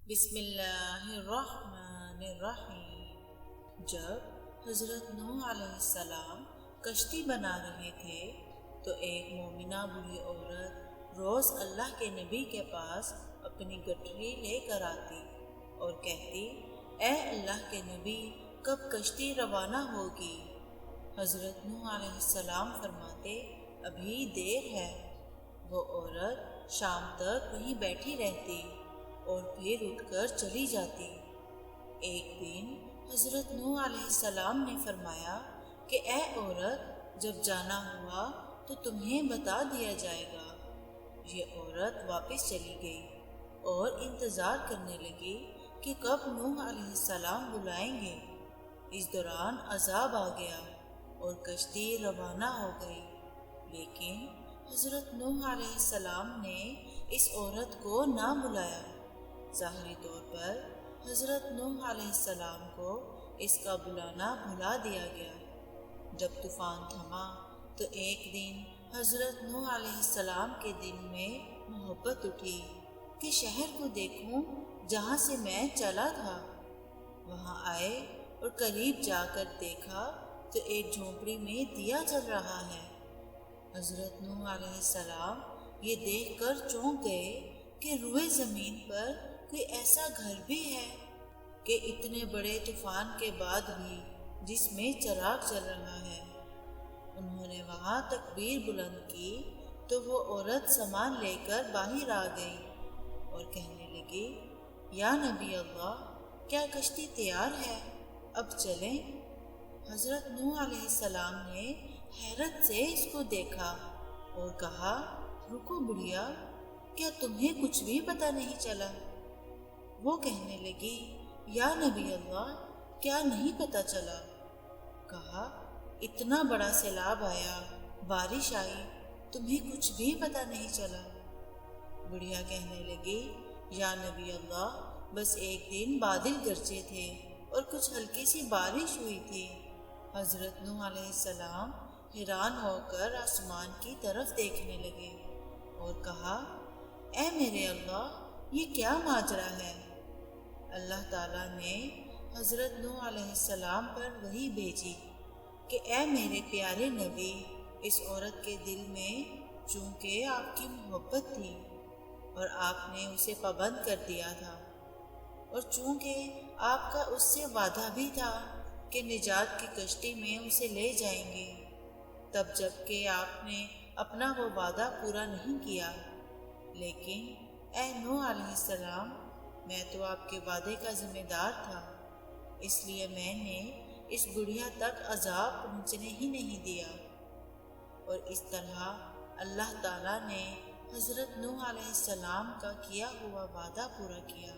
بسم اللہ الرحمن الرحیم۔ جب حضرت نوح علیہ السلام کشتی بنا رہے تھے تو ایک مومنہ بوڑھی عورت روز اللہ کے نبی کے پاس اپنی گٹھری لے کر آتی اور کہتی، اے اللہ کے نبی، کب کشتی روانہ ہوگی؟ حضرت نوح علیہ السلام فرماتے، ابھی دیر ہے۔ وہ عورت شام تک وہیں بیٹھی رہتی اور پھر اٹھ کر چلی جاتی۔ ایک دن حضرت نوح علیہ السلام نے فرمایا کہ اے عورت، جب جانا ہوا تو تمہیں بتا دیا جائے گا۔ یہ عورت واپس چلی گئی اور انتظار کرنے لگی کہ کب نوح علیہ السلام بلائیں گے۔ اس دوران عذاب آ گیا اور کشتی روانہ ہو گئی، لیکن حضرت نوح علیہ السلام نے اس عورت کو نہ بلایا۔ ظاہری طور پر حضرت نوح علیہ السلام کو اس کا بلانا بھلا دیا گیا۔ جب طوفان تھما تو ایک دن حضرت نوح علیہ السلام کے دل میں محبت اٹھی کہ شہر کو دیکھوں جہاں سے میں چلا تھا۔ وہاں آئے اور قریب جا کر دیکھا تو ایک جھونپڑی میں دیا جل رہا ہے۔ حضرت نوح علیہ السلام یہ دیکھ کر چونک گئے کہ روئے زمین پر کوئی ایسا گھر بھی ہے کہ اتنے بڑے طوفان کے بعد بھی جس میں چراغ جل رہا ہے۔ انہوں نے وہاں تکبیر بلند کی تو وہ عورت سامان لے کر باہر آ گئی اور کہنے لگی، یا نبی اللہ، کیا کشتی تیار ہے؟ اب چلیں۔ حضرت نوح علیہ السلام نے حیرت سے اس کو دیکھا اور کہا، رکو بڑھیا، کیا تمہیں کچھ بھی پتہ نہیں چلا؟ وہ کہنے لگی، یا نبی اللہ، کیا نہیں پتہ چلا؟ کہا، اتنا بڑا سیلاب آیا، بارش آئی، تمہیں کچھ بھی پتہ نہیں چلا؟ بڑھیا کہنے لگی، یا نبی اللہ، بس ایک دن بادل گرجے تھے اور کچھ ہلکی سی بارش ہوئی تھی۔ حضرت نوح علیہ السلام حیران ہو کر آسمان کی طرف دیکھنے لگے اور کہا، اے میرے اللہ، یہ کیا ماجرا ہے؟ اللہ تعالیٰ نے حضرت نوح علیہ السلام پر وحی بھیجی کہ اے میرے پیارے نبی، اس عورت کے دل میں چونکہ آپ کی محبت تھی اور آپ نے اسے پابند کر دیا تھا، اور چونکہ آپ کا اس سے وعدہ بھی تھا کہ نجات کی کشتی میں اسے لے جائیں گے، تب جب کہ آپ نے اپنا وہ وعدہ پورا نہیں کیا۔ لیکن اے نوح علیہ السلام، میں تو آپ کے وعدے کا ذمہ دار تھا، اس لیے میں نے اس بڑھیا تک عذاب پہنچنے ہی نہیں دیا۔ اور اس طرح اللہ تعالیٰ نے حضرت نوح علیہ السلام کا کیا ہوا وعدہ پورا کیا۔